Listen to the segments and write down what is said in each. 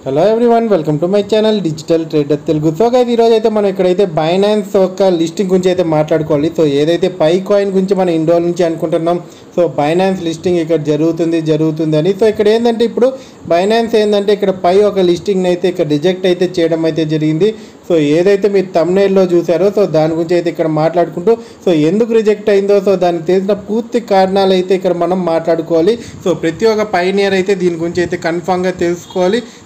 Hello everyone, welcome to my channel digital trader Telugu. So guys, ఈరోజు అయితే మనం ఇక్కడైతే బైనాన్స్ ఒక లిస్టింగ్ గురించి అయితే మాట్లాడుకోవాలి. సో ఏదైతే పై కాయిన్ గురించి మనం ఇన్ని రోజుల నుంచి అనుకుంటున్నాం, సో బైనాన్స్ లిస్టింగ్ ఇక్కడ జరుగుతుందని. సో ఇక్కడ ఏంటంటే ఇప్పుడు బైనాన్స్ ఏంటంటే ఇక్కడ పై ఒక లిస్టింగ్ అయితే ఇక్కడ రిజెక్ట్ అయితే చేయడం అయితే జరిగింది. సో ఏదైతే మీరు థంబ్నెయిల్లో చూసారో సో దాని గురించి అయితే ఇక్కడ మాట్లాడుకుంటూ సో ఎందుకు రిజెక్ట్ అయిందో సో దానికి తెలిసిన పూర్తి కారణాలు అయితే ఇక్కడ మనం మాట్లాడుకోవాలి. సో ప్రతి ఒక్క పైనియర్ అయితే దీని గురించి అయితే కన్ఫామ్గా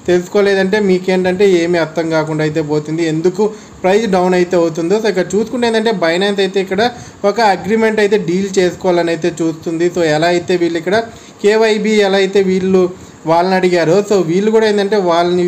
తెలుసుకోలేదంటే మీకేంటంటే ఏమీ అర్థం కాకుండా అయితే పోతుంది, ఎందుకు ప్రైస్ డౌన్ అయితే అవుతుందో. సో ఇక్కడ చూసుకుంటే ఏంటంటే బైనాన్స్ అయితే ఇక్కడ ఒక అగ్రిమెంట్ అయితే డీల్ చేసుకోవాలని అయితే చూస్తుంది. సో ఎలా అయితే వీళ్ళు ఇక్కడ కేవైబీ ఎలా అయితే వాళ్ళని అడిగారు, సో వీళ్ళు కూడా ఏంటంటే వాళ్ళని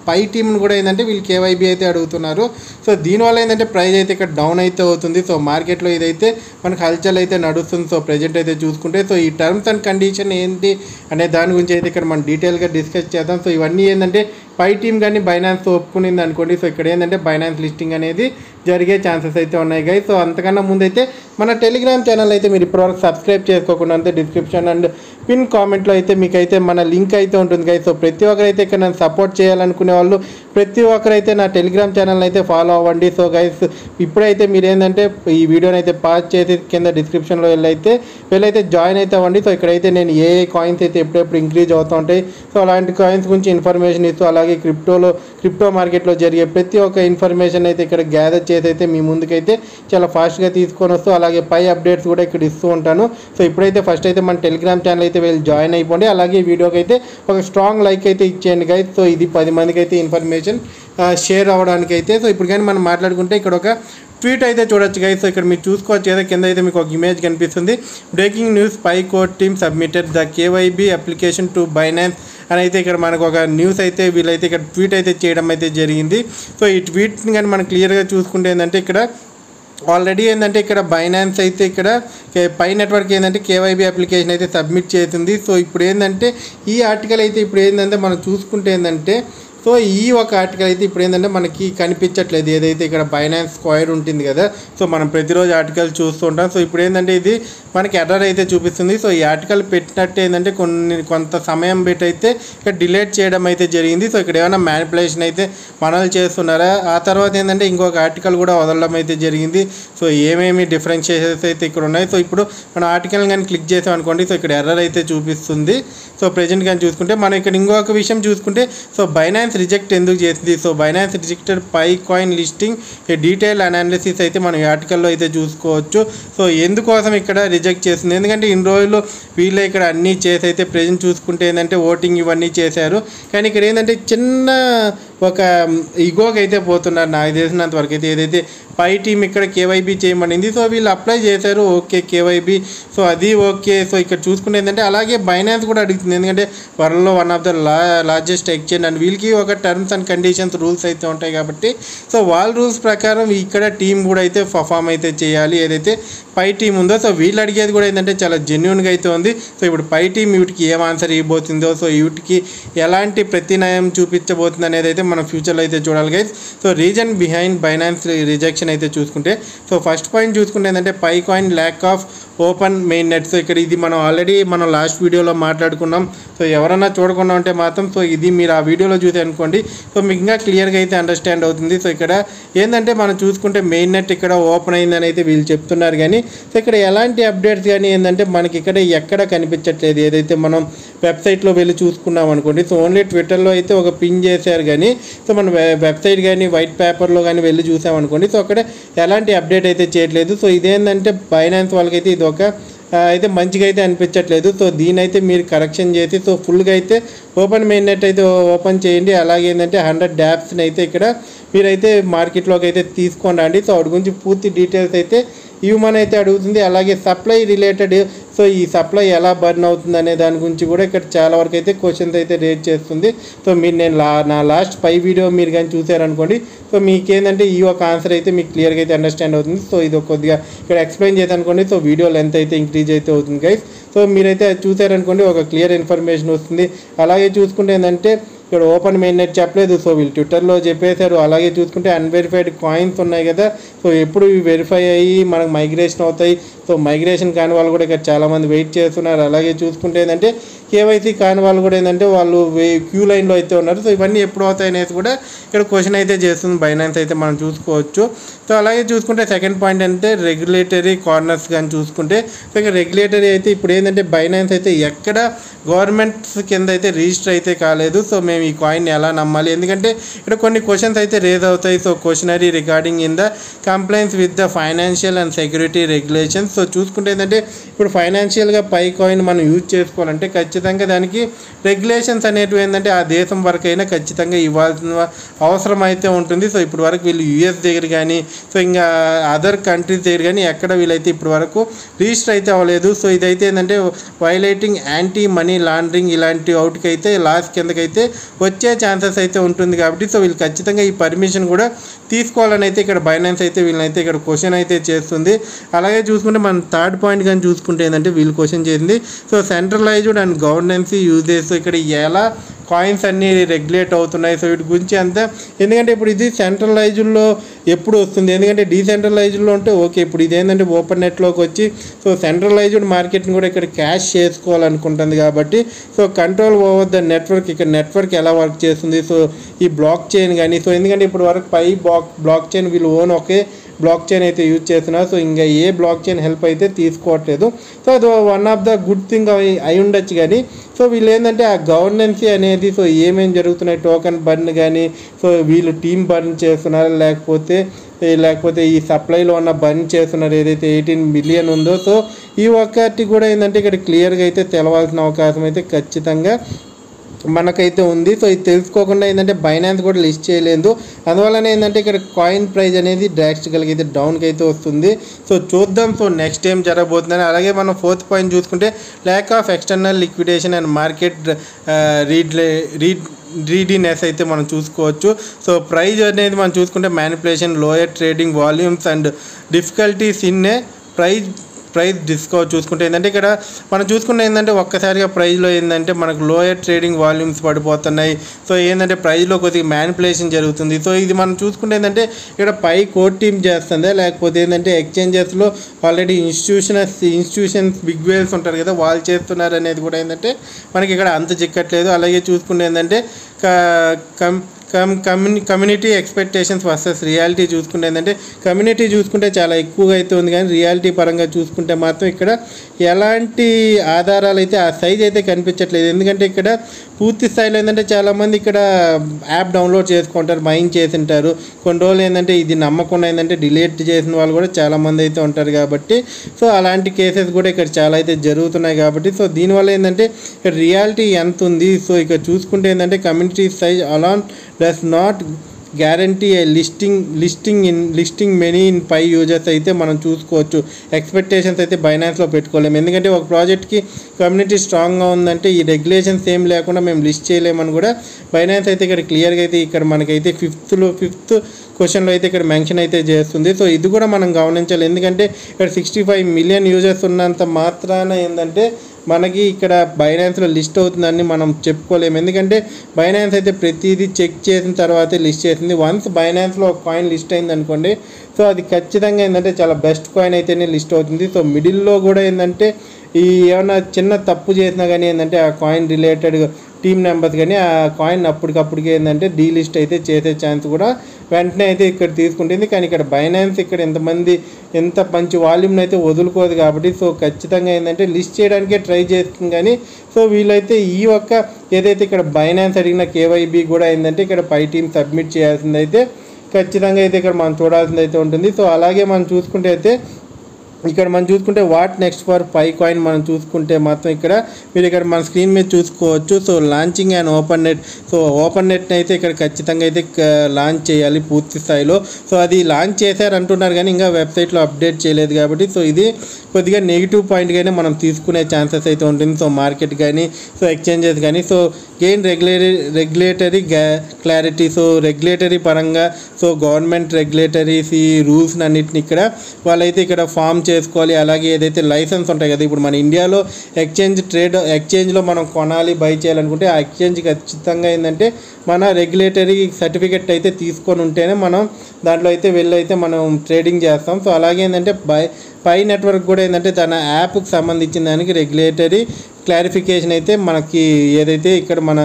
పై టీంని కూడా ఏంటంటే వీళ్ళు కేవైబీ అయితే అడుగుతున్నారు. సో దీనివల్ల ఏంటంటే ప్రైస్ అయితే ఇక్కడ డౌన్ అయితే అవుతుంది. సో మార్కెట్లో ఇదైతే మనకు హల్చల్ అయితే నడుస్తుంది. సో ప్రజెంట్ అయితే చూసుకుంటే సో ఈ టర్మ్స్ అండ్ కండిషన్ ఏంటి అనే దాని గురించి అయితే ఇక్కడ మనం డీటెయిల్గా డిస్కస్ చేద్దాం. సో ఇవన్నీ ఏంటంటే పై టీం కానీ బైనాన్స్ ఒప్పుకునింది అనుకోండి, సో ఇక్కడ ఏంటంటే బైనాన్స్ లిస్టింగ్ అనేది జరిగే ఛాన్సెస్ అయితే ఉన్నాయి గైస్. సో అంతకన్నా ముందైతే మన టెలిగ్రామ్ ఛానల్ అయితే మీరు ఇప్పటివరకు సబ్స్క్రైబ్ చేసుకోకుండా అంటే డిస్క్రిప్షన్ అండ్ పిన్ కామెంట్లో అయితే మీకైతే మన లింక్ అయితే ఉంటుంది గైస్. సో ప్రతి ఒక్కరైతే ఇక్కడ నన్ను సపోర్ట్ చేయాలనుకునే వాళ్ళు ప్రతి ఒక్కరైతే నా టెలిగ్రామ్ ఛానల్ అయితే ఫాలో అవ్వండి. సో గైస్, ఇప్పుడైతే మీరు ఏంటంటే ఈ వీడియోని అయితే పాజ్ చేసి కింద డిస్క్రిప్షన్లో వెళ్ళైతే జాయిన్ అయితే అవ్వండి. సో ఇక్కడైతే నేను ఏ కాయిన్స్ అయితే ఎప్పుడెప్పుడు ఇంక్రీజ్ అవుతూ ఉంటాయి, సో అలాంటి కాయిన్స్ గురించి ఇన్ఫర్మేషన్ ఇస్తూ అలాగే క్రిప్టో మార్కెట్లో జరిగే ప్రతి ఒక్క ఇన్ఫర్మేషన్ అయితే ఇక్కడ గ్యాదర్ చేసి అయితే మీ ముందుకైతే చాలా ఫాస్ట్గా తీసుకొని వస్తూ అలాగే పై అప్డేట్స్ కూడా ఇక్కడ ఇస్తూ ఉంటాను. సో ఇప్పుడైతే ఫస్ట్ అయితే మన టెలిగ్రామ్ ఛానల్ అయితే వెళ్ళి జాయిన్ అయిపోండి. అలాగే వీడియోకి అయితే ఒక స్ట్రాంగ్ లైక్ అయితే ఇచ్చేయండి గైస్. సో ఇది 10 మందికి అయితే ఇన్ఫర్మేషన్ షేర్ అవ్వడానికి అయితే. సో ఇప్పుడు కానీ మనం మాట్లాడుకుంటే ఇక్కడ ఒక ట్వీట్ అయితే చూడొచ్చు గైస్. సో ఇక్కడ మీరు చూసుకోవచ్చు ఏదో కింద అయితే మీకు ఒక ఇమేజ్ కనిపిస్తుంది. Breaking news, Pi core team submitted the KYB application to Binance అని అయితే ఇక్కడ మనకు ఒక న్యూస్ అయితే వీళ్ళైతే ఇక్కడ ట్వీట్ అయితే చేయడం అయితే జరిగింది. సో ఈ ట్వీట్ని కానీ మనం క్లియర్గా చూసుకుంటే ఏంటంటే ఇక్కడ ఆల్రెడీ ఏంటంటే ఇక్కడ బైనాన్స్ అయితే ఇక్కడ పై నెట్వర్క్ ఏంటంటే కేవైబీ అప్లికేషన్ అయితే సబ్మిట్ చేసింది. సో ఇప్పుడు ఏంటంటే ఈ ఆర్టికల్ అయితే ఇప్పుడు ఏంటంటే మనం చూసుకుంటే ఏంటంటే సో ఈ ఒక ఆర్టికల్ అయితే ఇప్పుడు ఏంటంటే మనకి కనిపించట్లేదు, ఏదైతే ఇక్కడ బైనాన్స్ స్క్వేర్ ఉంటుంది కదా. సో మనం ప్రతిరోజు ఆర్టికల్ చూస్తూ ఉంటాం. సో ఇప్పుడు ఏంటంటే ఇది మనకి ఎర్రర్ అయితే చూపిస్తుంది. సో ఈ ఆర్టికల్ పెట్టినట్టు ఏంటంటే కొంత సమయం పెట్టి అయితే ఇక్కడ డిలీట్ చేయడం అయితే జరిగింది. సో ఇక్కడ ఏమైనా మ్యానిపులేషన్ అయితే మనల్ని చేస్తున్నారా, ఆ తర్వాత ఏంటంటే ఇంకొక ఆర్టికల్ కూడా వదలడం అయితే జరిగింది. సో ఏమేమి డిఫరెన్షియేషన్స్ అయితే ఇక్కడ ఉన్నాయి. సో ఇప్పుడు మనం ఆర్టికల్ కానీ క్లిక్ చేసాం అనుకోండి, సో ఇక్కడ ఎర్రర్ అయితే చూపిస్తుంది. సో ప్రజెంట్ కానీ చూసుకుంటే మనం ఇక్కడ ఇంకొక విషయం చూసుకుంటే సో బైనాన్స్ రిజెక్ట్ ఎందుకు చేసింది, so Binance rejected pi coin listing a detail analysis అయితే మనం ఈ ఆర్టికల్లో అయితే చూసుకోవచ్చు. సో ఎందుకోసం ఇక్కడ రిజెక్ట్ చేస్తుంది, ఎందుకంటే ఇన్ని రోజులు వీళ్ళే ఇక్కడ అన్నీ చేసి అయితే ప్రజెంట్ చూసుకుంటే ఏంటంటే ఓటింగ్ ఇవన్నీ చేశారు. కానీ ఇక్కడ ఏంటంటే చిన్న ఒక ఈగోకి అయితే పోతున్నారు నాకు తెలిసినంత వరకు అయితే. ఏదైతే పై టీం ఇక్కడ కేవైబీ చేయమనింది, సో వీళ్ళు అప్లై చేశారు, ఓకే కేవైబీ, సో అది ఓకే. సో ఇక్కడ చూసుకుంటే ఏంటంటే అలాగే బైనాన్స్ కూడా అడుగుతుంది, ఎందుకంటే వరల్డ్లో one of the largest exchange and వీళ్ళకి ఒక టర్మ్స్ అండ్ కండిషన్స్ రూల్స్ అయితే ఉంటాయి కాబట్టి సో వాళ్ళ రూల్స్ ప్రకారం ఇక్కడ టీం కూడా అయితే పర్ఫామ్ అయితే చేయాలి. ఏదైతే పై టీం ఉందో సో వీళ్ళు అడిగేది కూడా ఏంటంటే చాలా జెన్యున్గా అయితే ఉంది. సో ఇప్పుడు పై టీం వీటికి ఏం ఆన్సర్ ఇవ్వబోతుందో, సో వీటికి ఎలాంటి ప్రతినయం చూపించబోతుంది అనేది అయితే మనం ఫ్యూచర్లో అయితే చూడాలి guys. So reason behind Binance rejection అయితే చూసుకుంటే సో ఫస్ట్ పాయింట్ చూసుకుంటే ఏంటంటే Pi coin lack of open main net. So ఇక్కడ ఇది మనం లాస్ట్ వీడియోలో మాట్లాడుకున్నాం. సో ఎవరన్నా చూడకుండా ఉంటే మాత్రం సో ఇది మీరు ఆ వీడియోలో చూసి అనుకోండి, సో మీకు ఇంకా క్లియర్గా అయితే అండర్స్టాండ్ అవుతుంది. సో ఇక్కడ ఏంటంటే మనం చూసుకుంటే మెయిన్ నెట్ ఇక్కడ ఓపెన్ అయిందని అయితే వీళ్ళు చెప్తున్నారు, కానీ సో ఇక్కడ ఎలాంటి అప్డేట్స్ కానీ ఏంటంటే మనకి ఇక్కడ ఎక్కడ కనిపించట్లేదు. ఏదైతే మనం వెబ్సైట్లో వెళ్ళి చూసుకున్నాం అనుకోండి, సో ఓన్లీ ట్విట్టర్లో అయితే ఒక పిన్ చేశారు, కానీ సో మన వెబ్సైట్ కానీ వైట్ పేపర్లో కానీ వెళ్ళి చూసామనుకోండి, సో అక్కడ ఎలాంటి అప్డేట్ అయితే చేయట్లేదు. సో ఇదేంటంటే బైనాన్స్ వాళ్ళకైతే ఇది ఒక అయితే మంచిగా అయితే అనిపించట్లేదు. సో దీని అయితే మీరు కరెక్షన్ చేసి సో ఫుల్గా అయితే ఓపెన్ మెయిన్ నెట్ అయితే ఓపెన్ చేయండి. అలాగే ఏంటంటే 100 డాప్స్ని అయితే ఇక్కడ మీరైతే మార్కెట్లోకి అయితే తీసుకొని రండి. సో వాటి గురించి పూర్తి డీటెయిల్స్ అయితే హ్యూమన్ అయితే అడుగుతుంది. అలాగే సప్లై రిలేటెడ్ సో ఈ సప్లై ఎలా బర్న్ అవుతుంది అనే దాని గురించి కూడా ఇక్కడ చాలా వరకు అయితే క్వశ్చన్స్ అయితే రేజ్ చేస్తుంది. సో మీరు నా లాస్ట్ 5 వీడియో మీరు కానీ చూసారనుకోండి, సో మీకేంటంటే ఈ ఒక ఆన్సర్ అయితే మీకు క్లియర్గా అయితే అండర్స్టాండ్ అవుతుంది. సో ఇది కొద్దిగా ఇక్కడ ఎక్స్ప్లెయిన్ చేసి అనుకోండి, సో వీడియో లెంత్ అయితే ఇంక్రీజ్ అయితే అవుతుంది గైస్. సో మీరైతే చూసారనుకోండి ఒక క్లియర్ ఇన్ఫర్మేషన్ వస్తుంది. అలాగే చూసుకుంటే ఏంటంటే ఇక్కడ ఓపెన్ మెయిన్ నెట్ చెప్పలేదు, సో వీళ్ళు ట్విట్టర్లో చెప్పేశారు. అలాగే చూసుకుంటే అన్వెరిఫైడ్ కాయిన్స్ ఉన్నాయి కదా, సో ఎప్పుడు ఇవి వెరిఫై అయ్యి మనకు మైగ్రేషన్ అవుతాయి. సో మైగ్రేషన్ కాని వాళ్ళు కూడా ఇక్కడ చాలామంది వెయిట్ చేస్తున్నారు. అలాగే చూసుకుంటే ఏంటంటే కేవైసీ కాని వాళ్ళు కూడా ఏంటంటే వాళ్ళు క్యూ లైన్లో అయితే ఉన్నారు. సో ఇవన్నీ ఎప్పుడు అవుతాయి అనేసి కూడా ఇక్కడ క్వశ్చన్ అయితే చేస్తుంది బైనాన్స్ అయితే మనం చూసుకోవచ్చు. సో అలాగే చూసుకుంటే సెకండ్ పాయింట్ అంటే రెగ్యులేటరీ కార్నర్స్ కానీ చూసుకుంటే, సో ఇక్కడ రెగ్యులేటరీ అయితే ఇప్పుడు ఏంటంటే బైనాన్స్ అయితే ఎక్కడ గవర్నమెంట్స్ కింద అయితే రిజిస్టర్ అయితే కాలేదు. సో మేము ఈ కాయిన్ ఎలా నమ్మాలి, ఎందుకంటే ఇక్కడ కొన్ని క్వశ్చన్స్ అయితే రేజ్ అవుతాయి. So questionnaire regarding in the complaints with the financial and security regulations. So చూసుకుంటే ఏంటంటే ఇప్పుడు ఫైనాన్షియల్గా పై కాయిన్ మనం యూజ్ చేసుకోవాలంటే ఖచ్చితంగా దానికి రెగ్యులేషన్స్ అనేటివి ఏంటంటే ఆ దేశం వరకు అయినా ఖచ్చితంగా ఇవ్వాల్సిన అవసరం అయితే ఉంటుంది. సో ఇప్పుడు వరకు వీళ్ళు యూఎస్ దగ్గర కానీ సో ఇంకా అదర్ కంట్రీస్ దగ్గర కానీ ఎక్కడ వీళ్ళైతే ఇప్పుడు వరకు రిజిస్టర్ అయితే అవ్వలేదు. సో ఇదైతే ఏంటంటే వైలేటింగ్ యాంటీ మనీ లాండరింగ్ ఇలాంటి అవుట్కి అయితే లాస్ కిందకైతే వచ్చే ఛాన్సెస్ అయితే ఉంటుంది. కాబట్టి సో వీళ్ళు ఖచ్చితంగా ఈ పర్మిషన్ కూడా తీసుకోవాలని అయితే ఇక్కడ బైనాన్స్ అయితే వీళ్ళనైతే ఇక్కడ క్వశ్చన్ అయితే చేస్తుంది. అలాగే చూసుకుంటే మనం థర్డ్ పాయింట్ కానీ చూసుకుంటే ఏంటంటే వీళ్ళు క్వశ్చన్ చేసింది so centralised and governance uses. So ఇక్కడ ఎలా కాయిన్స్ అన్నీ రెగ్యులేట్ అవుతున్నాయి, సో వీటి గురించి అంతా, ఎందుకంటే ఇప్పుడు ఇది సెంట్రలైజ్డ్లో ఎప్పుడు వస్తుంది, ఎందుకంటే డీసెంట్రలైజ్డ్లో ఉంటే ఓకే. ఇప్పుడు ఇది ఏంటంటే ఓపెన్ నెట్లోకి వచ్చి సో సెంట్రలైజ్డ్ మార్కెట్ని కూడా ఇక్కడ క్యాష్ చేసుకోవాలనుకుంటుంది. కాబట్టి so control over the network, ఇక్కడ నెట్వర్క్ ఎలా వర్క్ చేస్తుంది, సో ఈ బ్లాక్ చైన్ కానీ, సో ఎందుకంటే ఇప్పుడు వరకు పై బ్లాక్ చైన్ వీళ్ళు ఓన్ ఒకే బ్లాక్ చైన్ అయితే యూజ్ చేస్తున్నారు. సో ఇంకా ఏ బ్లాక్ చైన్ హెల్ప్ అయితే తీసుకోవట్లేదు. సో అది one of the good thing అయి ఉండొచ్చు. కానీ సో వీళ్ళు ఏంటంటే ఆ గవర్నెన్సీ అనేది సో ఏమేమి జరుగుతున్నాయి, టోకెన్ బర్న్ కానీ, సో వీళ్ళు టీమ్ బర్న్ చేస్తున్నారా లేకపోతే ఈ సప్లైలో ఉన్న బర్న్ చేస్తున్నారు ఏదైతే 18 మిలియన్ ఉందో. సో ఈ ఒక్కటి కూడా ఏంటంటే ఇక్కడ క్లియర్గా అయితే తెలవాల్సిన అవకాశం అయితే ఖచ్చితంగా మనకైతే ఉంది. సో ఇది తెలుసుకోకుండా ఏంటంటే బైనాన్స్ కూడా లిస్ట్ చేయలేదు. అందువల్లనే ఏంటంటే ఇక్కడ కాయిన్ ప్రైస్ అనేది డ్రాస్టికల్గా అయితే డౌన్కి అయితే వస్తుంది. సో చూద్దాం సో నెక్స్ట్ ఏం జరగబోతుందని. అలాగే మనం ఫోర్త్ పాయింట్ చూసుకుంటే lack of external liquidation and market readiness అయితే మనం చూసుకోవచ్చు. సో ప్రైజ్ అనేది మనం చూసుకుంటే manipulation, lower trading volumes and difficulties in a price discount చూసుకుంటే ఏంటంటే ఇక్కడ మనం చూసుకుంటే ఏంటంటే ఒక్కసారిగా ప్రైజ్లో ఏంటంటే మనకు లోయర్ ట్రేడింగ్ వాల్యూమ్స్ పడిపోతున్నాయి. సో ఏంటంటే ప్రైజ్లో కొద్దిగా మ్యానిపులేషన్ జరుగుతుంది. సో ఇది మనం చూసుకుంటే ఏంటంటే ఇక్కడ పై కోర్ టీమ్ చేస్తుందా లేకపోతే ఏంటంటే ఎక్స్చేంజెస్లో ఆల్రెడీ ఇన్స్టిట్యూషన్స్ బిగ్ వేల్స్ ఉంటారు కదా వాళ్ళు చేస్తున్నారు అనేది కూడా ఏంటంటే మనకి ఇక్కడ అంత చిక్కట్లేదు. అలాగే చూసుకుంటే ఏంటంటే కమ్యూనిటీ ఎక్స్పెక్టేషన్స్ వర్సెస్ రియాలిటీ చూసుకుంటే ఏంటంటే కమ్యూనిటీ చూసుకుంటే చాలా ఎక్కువగా అయితే ఉంది, కానీ రియాలిటీ పరంగా చూసుకుంటే మాత్రం ఇక్కడ ఎలాంటి ఆధారాలు అయితే ఆ సైజ్ అయితే కనిపించట్లేదు. ఎందుకంటే ఇక్కడ పూర్తి స్థాయిలో ఏంటంటే చాలామంది ఇక్కడ యాప్ డౌన్లోడ్ చేసుకుంటారు, మైన్ చేసి ఉంటారు. కొన్ని రోజులు ఏంటంటే ఇది నమ్మకుండా ఏంటంటే డిలీట్ చేసిన వాళ్ళు కూడా చాలామంది అయితే ఉంటారు. కాబట్టి సో అలాంటి కేసెస్ కూడా ఇక్కడ చాలా అయితే జరుగుతున్నాయి. కాబట్టి సో దీనివల్ల ఏంటంటే ఇక్కడ రియాలిటీ ఎంత ఉంది. సో ఇక్కడ చూసుకుంటే ఏంటంటే community size alone does not guarantee a listing many in Pi users అయితే మనం చూసుకోవచ్చు. ఎక్స్పెక్టేషన్స్ అయితే బైనాన్స్లో పెట్టుకోలేము, ఎందుకంటే ఒక ప్రాజెక్ట్కి కమ్యూనిటీ స్ట్రాంగ్గా ఉందంటే ఈ రెగ్యులేషన్స్ ఏం లేకుండా మేము లిస్ట్ చేయలేమని కూడా బైనాన్స్ అయితే ఇక్కడ క్లియర్గా అయితే ఇక్కడ మనకైతే ఫిఫ్త్ క్వశ్చన్లో అయితే ఇక్కడ మెన్షన్ అయితే చేస్తుంది. సో ఇది కూడా మనం గమనించాలి, ఎందుకంటే ఇక్కడ 65 మిలియన్ యూజర్స్ ఉన్నంత మాత్రాన ఏంటంటే మనకి ఇక్కడ బైనాన్స్లో లిస్ట్ అవుతుందని మనం చెప్పుకోలేము. ఎందుకంటే బైనాన్స్ అయితే ప్రతిదీ చెక్ చేసిన తర్వాతే లిస్ట్ చేసింది. వన్స్ బైనాన్స్లో ఒక కాయిన్ లిస్ట్ అయింది అనుకోండి, సో అది ఖచ్చితంగా ఏంటంటే చాలా బెస్ట్ కాయిన్ అయితేనే లిస్ట్ అవుతుంది. సో మిడిల్లో కూడా ఏంటంటే ఈ ఏమైనా చిన్న తప్పు చేసినా కానీ ఏంటంటే ఆ కాయిన్ రిలేటెడ్ టీమ్ నెంబర్స్ కానీ ఆ కాయిన్ అప్పటికప్పటికి ఏంటంటే డీలిస్ట్ అయితే చేసే ఛాన్స్ కూడా వెంటనే అయితే ఇక్కడ తీసుకుంటుంది. కానీ ఇక్కడ బైనాన్స్ ఇక్కడ ఎంత మంచి వాల్యూమ్ని అయితే వదులుకోదు. కాబట్టి సో ఖచ్చితంగా ఏంటంటే లిస్ట్ చేయడానికే ట్రై చేస్తుంది. కానీ సో వీళ్ళైతే ఈ ఒక్క ఏదైతే ఇక్కడ బైనాన్స్ అడిగిన కేవైబీ కూడా ఏంటంటే ఇక్కడ పై టీమ్ సబ్మిట్ చేయాల్సింది అయితే ఖచ్చితంగా అయితే ఇక్కడ మనం చూడాల్సింది అయితే ఉంటుంది. సో అలాగే మనం చూసుకుంటే అయితే ఇక్కడ మనం చూసుకుంటే what next for Pi coin మనం చూసుకుంటే మాత్రం ఇక్కడ మీరు ఇక్కడ మన స్క్రీన్ మీద చూసుకోవచ్చు. So launching and open net. So open నెట్ని అయితే ఇక్కడ ఖచ్చితంగా అయితే లాంచ్ చేయాలి పూర్తి స్థాయిలో. సో అది లాంచ్ చేశారు అంటున్నారు కానీ ఇంకా వెబ్సైట్లో అప్డేట్ చేయలేదు. కాబట్టి సో ఇది కొద్దిగా నెగిటివ్ పాయింట్గానే మనం తీసుకునే ఛాన్సెస్ అయితే ఉంటుంది. సో మార్కెట్ కానీ సో ఎక్స్చేంజెస్ కానీ so gain regulatory clarity. So regulatory పరంగా సో గవర్నమెంట్ రెగ్యులేటరీస్ ఈ రూల్స్ అన్నింటిని ఇక్కడ వాళ్ళైతే ఇక్కడ ఫామ్ చేసుకోవాలి. అలాగే ఏదైతే లైసెన్స్ ఉంటాయి కదా, ఇప్పుడు మన ఇండియాలో ఎక్స్చేంజ్లో మనం కొనాలి బై చేయాలనుకుంటే ఆ ఎక్స్చేంజ్ ఖచ్చితంగా ఏంటంటే మన రెగ్యులేటరీ సర్టిఫికెట్ అయితే తీసుకొని ఉంటేనే మనం దాంట్లో అయితే వెళ్ళి అయితే మనం ట్రేడింగ్ చేస్తాం. సో అలాగే ఏంటంటే పై నెట్వర్క్ కూడా ఏంటంటే తన యాప్కి సంబంధించిన దానికి రెగ్యులేటరీ క్లారిఫికేషన్ అయితే మనకి ఏదైతే ఇక్కడ మన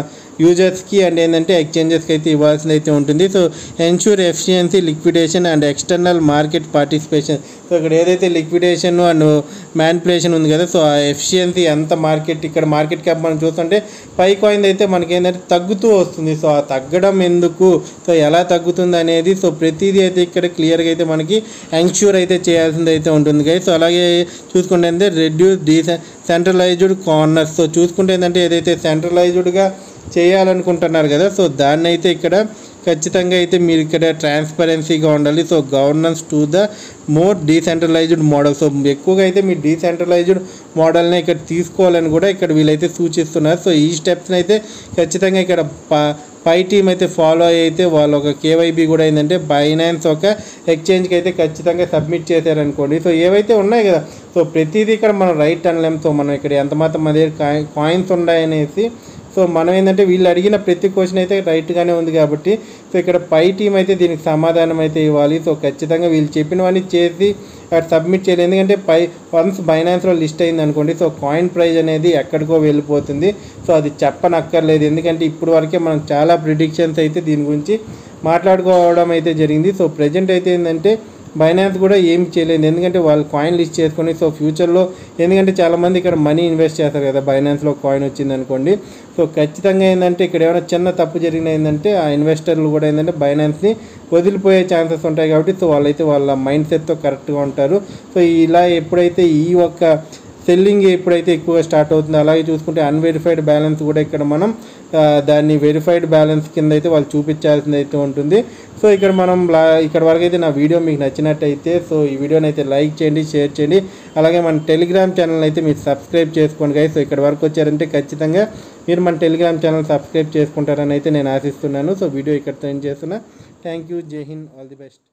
యూజర్స్కి అండ్ ఏంటంటే ఎక్స్చేంజెస్కి అయితే ఇవ్వాల్సింది అయితే ఉంటుంది. So ensure efficiency liquidation and external market participation. So ఇక్కడ ఏదైతే లిక్విడేషన్ అండ్ మ్యానిపులేషన్ ఉంది కదా, సో ఆ ఎఫిషియన్సీ ఎంత ఇక్కడ మార్కెట్ క్యాప్ మనం చూస్తుంటే పై కాయిన్ అయితే మనకి ఏంటంటే తగ్గుతూ వస్తుంది. సో ఆ తగ్గడం ఎందుకు, సో ఎలా తగ్గుతుంది అనేది సో ప్రతిదీ అయితే ఇక్కడ క్లియర్గా అయితే మనకి ఎన్ష్యూర్ అయితే చేయాల్సింది అయితే ఉంటుంది కదా. సో అలాగే చూసుకుంటే ఏంటంటే రెడ్యూస్ సెంట్రలైజ్డ్ కార్నర్స్. సో చూసుకుంటే ఏంటంటే ఏదైతే సెంట్రలైజ్డ్గా చేయాలనుకుంటున్నారు కదా, సో దాన్ని అయితే ఇక్కడ ఖచ్చితంగా అయితే మీరు ఇక్కడ ట్రాన్స్పరెన్సీగా ఉండాలి. So governance to the more decentralised model. So ఎక్కువగా అయితే మీ డీసెంట్రలైజ్డ్ మోడల్ని ఇక్కడ తీసుకోవాలని కూడా ఇక్కడ వీళ్ళైతే సూచిస్తున్నారు. సో ఈ స్టెప్స్ని అయితే ఖచ్చితంగా ఇక్కడ పై టీం అయితే ఫాలో అయితే వాళ్ళు ఒక కేవైబీ కూడా ఏంటంటే బైనాన్స్ ఒక ఎక్స్చేంజ్కి అయితే ఖచ్చితంగా సబ్మిట్ చేశారనుకోండి. సో ఏవైతే ఉన్నాయి కదా, సో ప్రతిదీ ఇక్కడ మనం రైట్ అనలేం. సో మనం ఇక్కడ ఎంత మాత్రం మన దగ్గర కాయిన్స్ ఉన్నాయనేసి సో మనం ఏంటంటే వీళ్ళు అడిగిన ప్రతి క్వశ్చన్ అయితే రైట్గానే ఉంది కాబట్టి సో ఇక్కడ పై టీం అయితే దీనికి సమాధానం అయితే ఇవ్వాలి. సో ఖచ్చితంగా వీళ్ళు చెప్పినవన్నీ చేసి అక్కడ సబ్మిట్ చేయాలి. ఎందుకంటే వన్స్ బైనాన్స్లో లిస్ట్ అయింది అనుకోండి, సో కాయిన్ ప్రైజ్ అనేది ఎక్కడికో వెళ్ళిపోతుంది. సో అది చెప్పనక్కర్లేదు, ఎందుకంటే ఇప్పుడు వరకే మనం చాలా ప్రిడిక్షన్స్ అయితే దీని గురించి మాట్లాడుకోవడం అయితే జరిగింది. సో ప్రజెంట్ అయితే ఏంటంటే బైనాన్స్ కూడా ఏం చేయలేదు, ఎందుకంటే వాళ్ళు కాయిన్ లిస్ట్ చేసుకొని సో ఫ్యూచర్లో ఎందుకంటే చాలామంది ఇక్కడ మనీ ఇన్వెస్ట్ చేస్తారు కదా బైనాన్స్లో కాయిన్ వచ్చింది అనుకోండి. సో ఖచ్చితంగా ఏంటంటే ఇక్కడ ఏమైనా చిన్న తప్పు జరిగిన ఏంటంటే ఆ ఇన్వెస్టర్లు కూడా ఏంటంటే బైనాన్స్ని వదిలిపోయే ఛాన్సెస్ ఉంటాయి కాబట్టి సో వాళ్ళైతే వాళ్ళ మైండ్ సెట్తో కరెక్ట్గా ఉంటారు. సో ఇలా ఎప్పుడైతే ఈ ఒక్క సెల్లింగ్ ఎప్పుడైతే ఎక్కువగా స్టార్ట్ అవుతుందో, అలాగే చూసుకుంటే అన్వెరిఫైడ్ బ్యాలెన్స్ కూడా ఇక్కడ మనం దాన్ని వెరిఫైడ్ బ్యాలెన్స్ కింద అయితే వాళ్ళు చూపించాల్సింది అయితే ఉంటుంది. సో ఇక్కడ మనం ఇక్కడ వరకు అయితే నా వీడియో మీకు నచ్చినట్టయితే సో ఈ వీడియోని అయితే లైక్ చేయండి, షేర్ చేయండి, అలాగే మన టెలిగ్రామ్ ఛానల్ అయితే మీరు సబ్స్క్రైబ్ చేసుకోండి గైస్. సో ఇక్కడ వరకు వచ్చారంటే ఖచ్చితంగా మీరు మన టెలిగ్రామ్ ఛానల్ సబ్స్క్రైబ్ చేసుకుంటారని అయితే నేను ఆశిస్తున్నాను. సో వీడియో ఇక్కడితో ఏం చేస్తున్నా. థ్యాంక్ యూ, జై హింద్, ఆల్ ది బెస్ట్.